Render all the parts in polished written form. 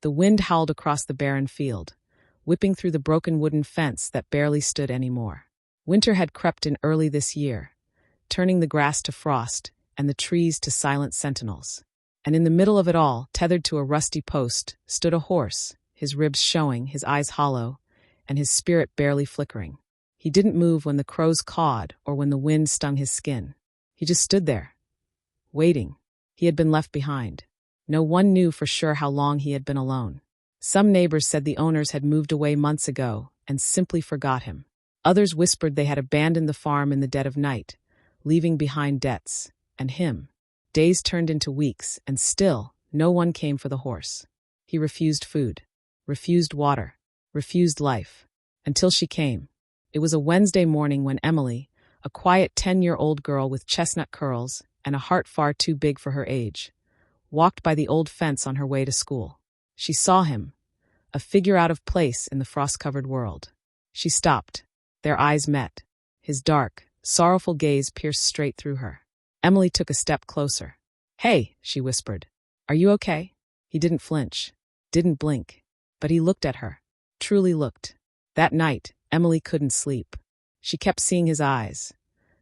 The wind howled across the barren field, whipping through the broken wooden fence that barely stood anymore. Winter had crept in early this year, turning the grass to frost and the trees to silent sentinels. And in the middle of it all, tethered to a rusty post, stood a horse, his ribs showing, his eyes hollow, and his spirit barely flickering. He didn't move when the crows cawed or when the wind stung his skin. He just stood there, waiting. He had been left behind. No one knew for sure how long he had been alone. Some neighbors said the owners had moved away months ago and simply forgot him. Others whispered they had abandoned the farm in the dead of night, leaving behind debts, and him. Days turned into weeks, and still, no one came for the horse. He refused food, refused water, refused life, until she came. It was a Wednesday morning when Emily, a quiet 10-year-old girl with chestnut curls and a heart far too big for her age, walked by the old fence on her way to school. She saw him, a figure out of place in the frost-covered world. She stopped. Their eyes met. His dark, sorrowful gaze pierced straight through her. Emily took a step closer. "Hey," she whispered. "Are you okay?" He didn't flinch, didn't blink, but he looked at her, truly looked. That night, Emily couldn't sleep. She kept seeing his eyes,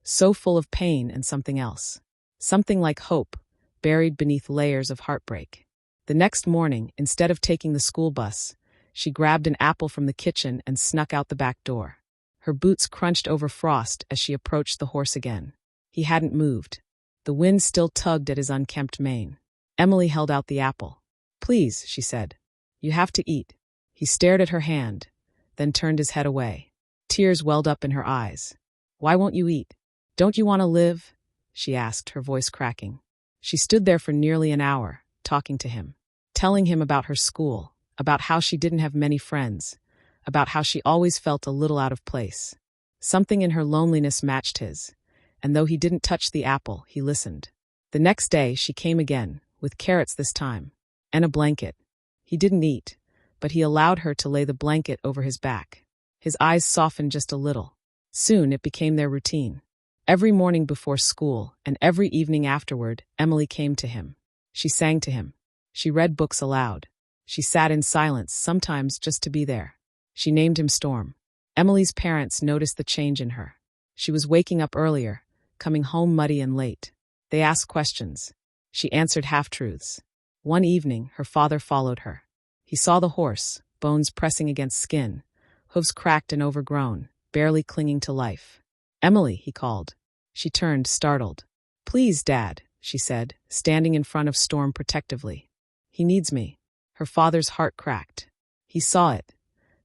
so full of pain and something else. Something like hope, buried beneath layers of heartbreak. The next morning, instead of taking the school bus, she grabbed an apple from the kitchen and snuck out the back door. Her boots crunched over frost as she approached the horse again. He hadn't moved. The wind still tugged at his unkempt mane. Emily held out the apple. "Please," she said. "You have to eat." He stared at her hand, then turned his head away. Tears welled up in her eyes. "Why won't you eat? Don't you want to live?" she asked, her voice cracking. She stood there for nearly an hour, talking to him, telling him about her school, about how she didn't have many friends, about how she always felt a little out of place. Something in her loneliness matched his, and though he didn't touch the apple, he listened. The next day she came again, with carrots this time, and a blanket. He didn't eat, but he allowed her to lay the blanket over his back. His eyes softened just a little. Soon it became their routine. Every morning before school and every evening afterward, Emily came to him. She sang to him. She read books aloud. She sat in silence, sometimes just to be there. She named him Storm. Emily's parents noticed the change in her. She was waking up earlier, coming home muddy and late. They asked questions. She answered half-truths. One evening, her father followed her. He saw the horse, bones pressing against skin, hooves cracked and overgrown, barely clinging to life. "Emily," he called. She turned, startled. "Please, Dad," she said, standing in front of Storm protectively. "He needs me." Her father's heart cracked. He saw it.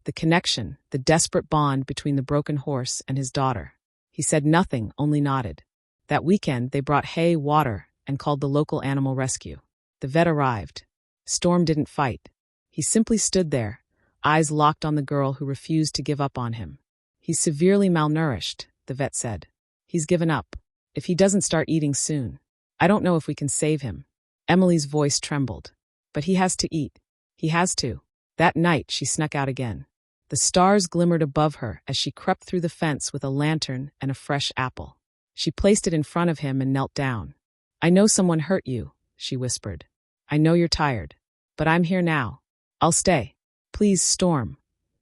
The connection, the desperate bond between the broken horse and his daughter. He said nothing, only nodded. That weekend, they brought hay, water, and called the local animal rescue. The vet arrived. Storm didn't fight. He simply stood there, eyes locked on the girl who refused to give up on him. "He's severely malnourished," the vet said. "He's given up. If he doesn't start eating soon, I don't know if we can save him." Emily's voice trembled. "But he has to eat. He has to." That night, she snuck out again. The stars glimmered above her as she crept through the fence with a lantern and a fresh apple. She placed it in front of him and knelt down. "I know someone hurt you," she whispered. "I know you're tired. But I'm here now. I'll stay. Please, Storm.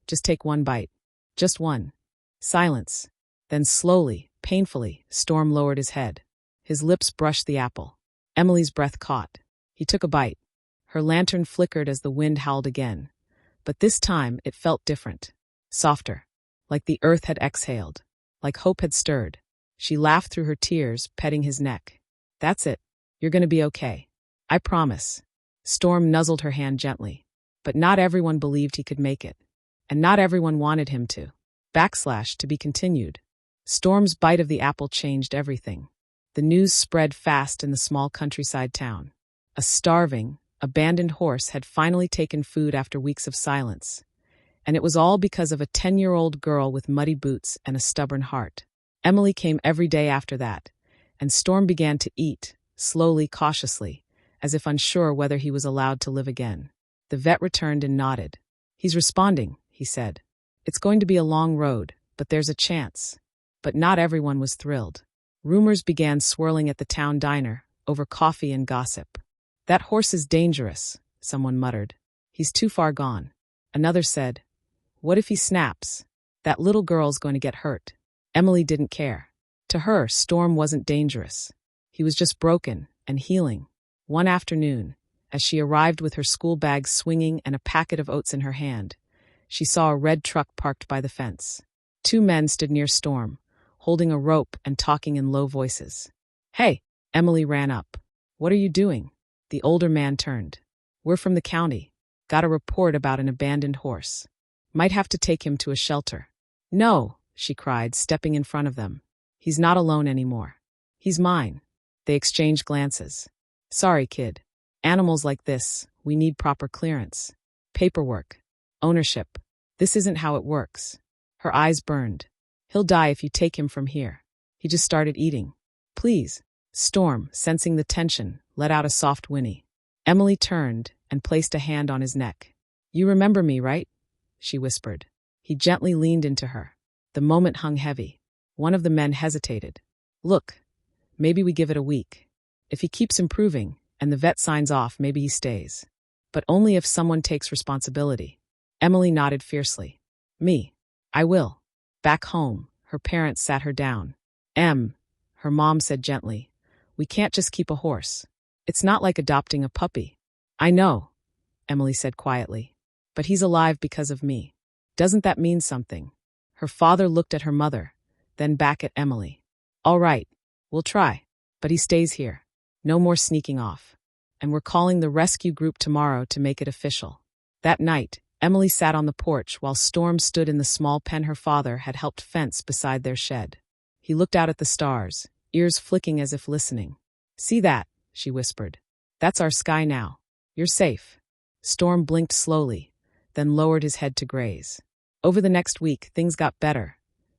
Just take one bite. Just one." Silence. Then slowly, painfully, Storm lowered his head. His lips brushed the apple. Emily's breath caught. He took a bite. Her lantern flickered as the wind howled again. But this time it felt different. Softer. Like the earth had exhaled. Like hope had stirred. She laughed through her tears, petting his neck. "That's it. You're going to be okay. I promise." Storm nuzzled her hand gently. But not everyone believed he could make it. And not everyone wanted him to. To be continued. Storm's bite of the apple changed everything. The news spread fast in the small countryside town. A starving, abandoned horse had finally taken food after weeks of silence. And it was all because of a 10-year-old girl with muddy boots and a stubborn heart. Emily came every day after that, and Storm began to eat, slowly, cautiously, as if unsure whether he was allowed to live again. The vet returned and nodded. "He's responding," he said. "It's going to be a long road, but there's a chance." But not everyone was thrilled. Rumors began swirling at the town diner, over coffee and gossip. "That horse is dangerous," someone muttered. He's too far gone. Another said, what if he snaps? That little girl's going to get hurt. Emily didn't care. To her, Storm wasn't dangerous. He was just broken and healing. One afternoon, as she arrived with her school bag swinging and a packet of oats in her hand, she saw a red truck parked by the fence. Two men stood near Storm, holding a rope and talking in low voices. Hey! Emily ran up. What are you doing? The older man turned. We're from the county. Got a report about an abandoned horse. Might have to take him to a shelter. No, she cried, stepping in front of them. He's not alone anymore. He's mine. They exchanged glances. Sorry, kid. Animals like this, we need proper clearance. Paperwork. Ownership. This isn't how it works. Her eyes burned. He'll die if you take him from here. He just started eating. Please. Storm, sensing the tension, let out a soft whinny. Emily turned and placed a hand on his neck. You remember me, right? She whispered. He gently leaned into her. The moment hung heavy. One of the men hesitated. Look, maybe we give it a week. If he keeps improving and the vet signs off, maybe he stays. But only if someone takes responsibility. Emily nodded fiercely. Me. I will. Back home, her parents sat her down. Her mom said gently, we can't just keep a horse. It's not like adopting a puppy. I know, Emily said quietly. But he's alive because of me. Doesn't that mean something? Her father looked at her mother, then back at Emily. All right, we'll try. But he stays here. No more sneaking off. And we're calling the rescue group tomorrow to make it official. That night, Emily sat on the porch while Storm stood in the small pen her father had helped fence beside their shed. He looked out at the stars, ears flicking as if listening. See that? She whispered. That's our sky now. You're safe. Storm blinked slowly, then lowered his head to graze. Over the next week, things got better.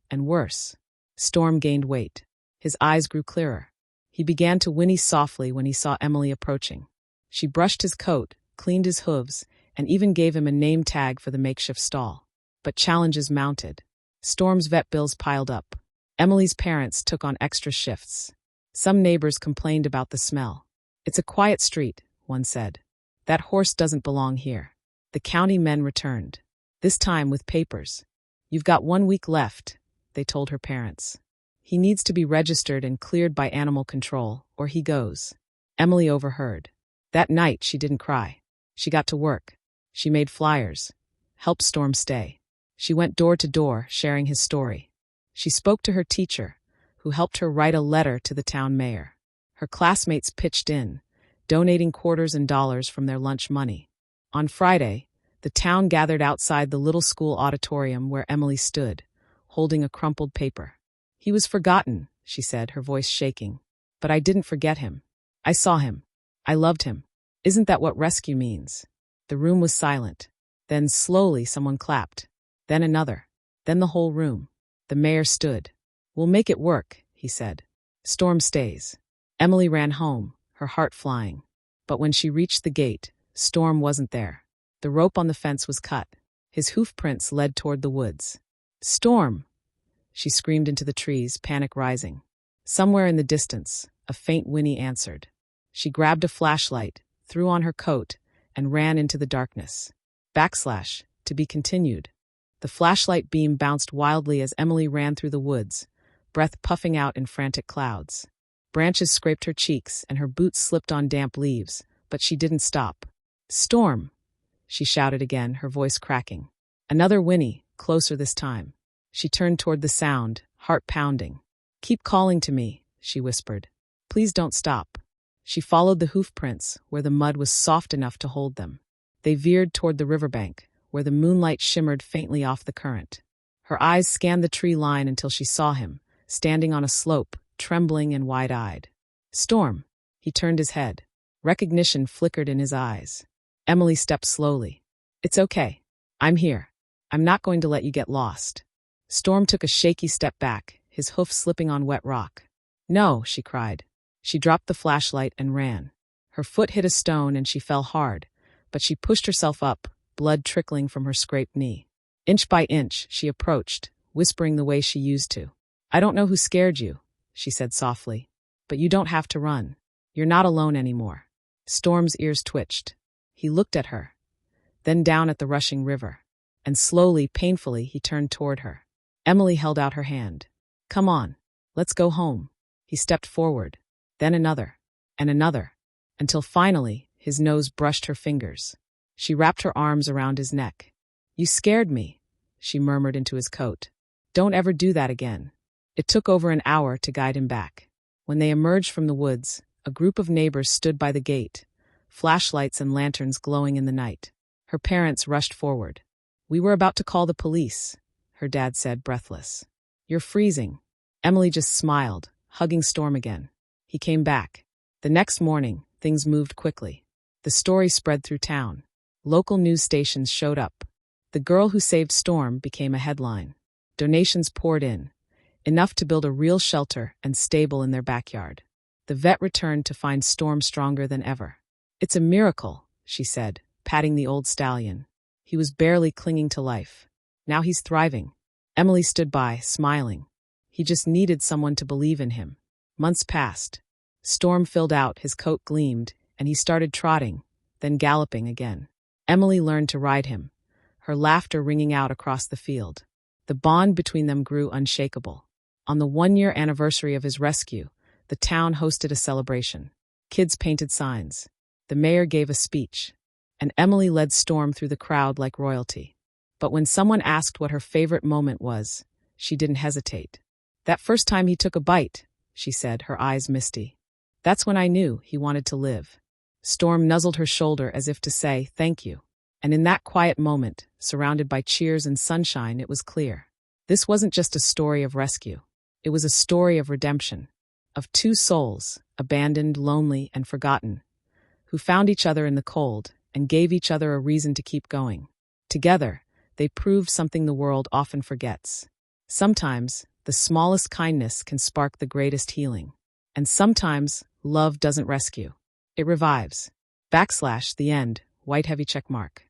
And worse. Storm gained weight. His eyes grew clearer. He began to whinny softly when he saw Emily approaching. She brushed his coat, cleaned his hooves, and even gave him a name tag for the makeshift stall. But challenges mounted. Storm's vet bills piled up. Emily's parents took on extra shifts. Some neighbors complained about the smell. It's a quiet street, one said. That horse doesn't belong here. The county men returned. This time with papers. You've got 1 week left, they told her parents. He needs to be registered and cleared by animal control, or he goes. Emily overheard. That night she didn't cry. She got to work. She made flyers. Helped Storm stay. She went door to door, sharing his story. She spoke to her teacher, who helped her write a letter to the town mayor. Her classmates pitched in, donating quarters and dollars from their lunch money. On Friday, the town gathered outside the little school auditorium where Emily stood, holding a crumpled paper. He was forgotten, she said, her voice shaking. But I didn't forget him. I saw him. I loved him. Isn't that what rescue means? The room was silent. Then slowly someone clapped. Then another. Then the whole room. The mayor stood. We'll make it work, he said. Storm stays. Emily ran home, her heart flying. But when she reached the gate, Storm wasn't there. The rope on the fence was cut. His hoof prints led toward the woods. Storm! She screamed into the trees, panic rising. Somewhere in the distance, a faint whinny answered. She grabbed a flashlight, threw on her coat, and ran into the darkness. / to be continued. The flashlight beam bounced wildly as Emily ran through the woods, breath puffing out in frantic clouds. Branches scraped her cheeks and her boots slipped on damp leaves, but she didn't stop. Storm! She shouted again, her voice cracking. Another whinny, closer this time. She turned toward the sound, heart pounding. Keep calling to me, she whispered. Please don't stop. She followed the hoof prints, where the mud was soft enough to hold them. They veered toward the riverbank, where the moonlight shimmered faintly off the current. Her eyes scanned the tree line until she saw him, standing on a slope, trembling and wide-eyed. Storm! He turned his head. Recognition flickered in his eyes. Emily stepped slowly. It's okay. I'm here. I'm not going to let you get lost. Storm took a shaky step back, his hoof slipping on wet rock. No, she cried. She dropped the flashlight and ran. Her foot hit a stone and she fell hard, but she pushed herself up, blood trickling from her scraped knee. Inch by inch, she approached, whispering the way she used to. I don't know who scared you, she said softly, but you don't have to run. You're not alone anymore. Storm's ears twitched. He looked at her. then down at the rushing river. And slowly, painfully, he turned toward her. Emily held out her hand. "Come on, let's go home." He stepped forward, then another, and another, until finally his nose brushed her fingers. She wrapped her arms around his neck. "You scared me," she murmured into his coat. "Don't ever do that again." It took over an hour to guide him back. When they emerged from the woods, a group of neighbors stood by the gate, flashlights and lanterns glowing in the night. Her parents rushed forward. "We were about to call the police," her dad said, breathless. "You're freezing." Emily just smiled, hugging Storm again. He came back. The next morning, things moved quickly. The story spread through town. Local news stations showed up. "The girl who saved Storm" became a headline. Donations poured in, enough to build a real shelter and stable in their backyard. The vet returned to find Storm stronger than ever. "It's a miracle," she said, patting the old stallion. He was barely clinging to life. Now he's thriving. Emily stood by, smiling. He just needed someone to believe in him. Months passed. Storm filled out, his coat gleamed, and he started trotting, then galloping again. Emily learned to ride him, her laughter ringing out across the field. The bond between them grew unshakable. On the 1-year anniversary of his rescue, the town hosted a celebration. Kids painted signs. The mayor gave a speech, and Emily led Storm through the crowd like royalty. But when someone asked what her favorite moment was, she didn't hesitate. "That first time he took a bite," she said, her eyes misty. "That's when I knew he wanted to live." Storm nuzzled her shoulder as if to say, "Thank you." And in that quiet moment, surrounded by cheers and sunshine, it was clear. This wasn't just a story of rescue. It was a story of redemption, of two souls, abandoned, lonely, and forgotten, who found each other in the cold and gave each other a reason to keep going. Together, they proved something the world often forgets. Sometimes, the smallest kindness can spark the greatest healing. And sometimes, love doesn't rescue. It revives. /The end, white heavy check mark.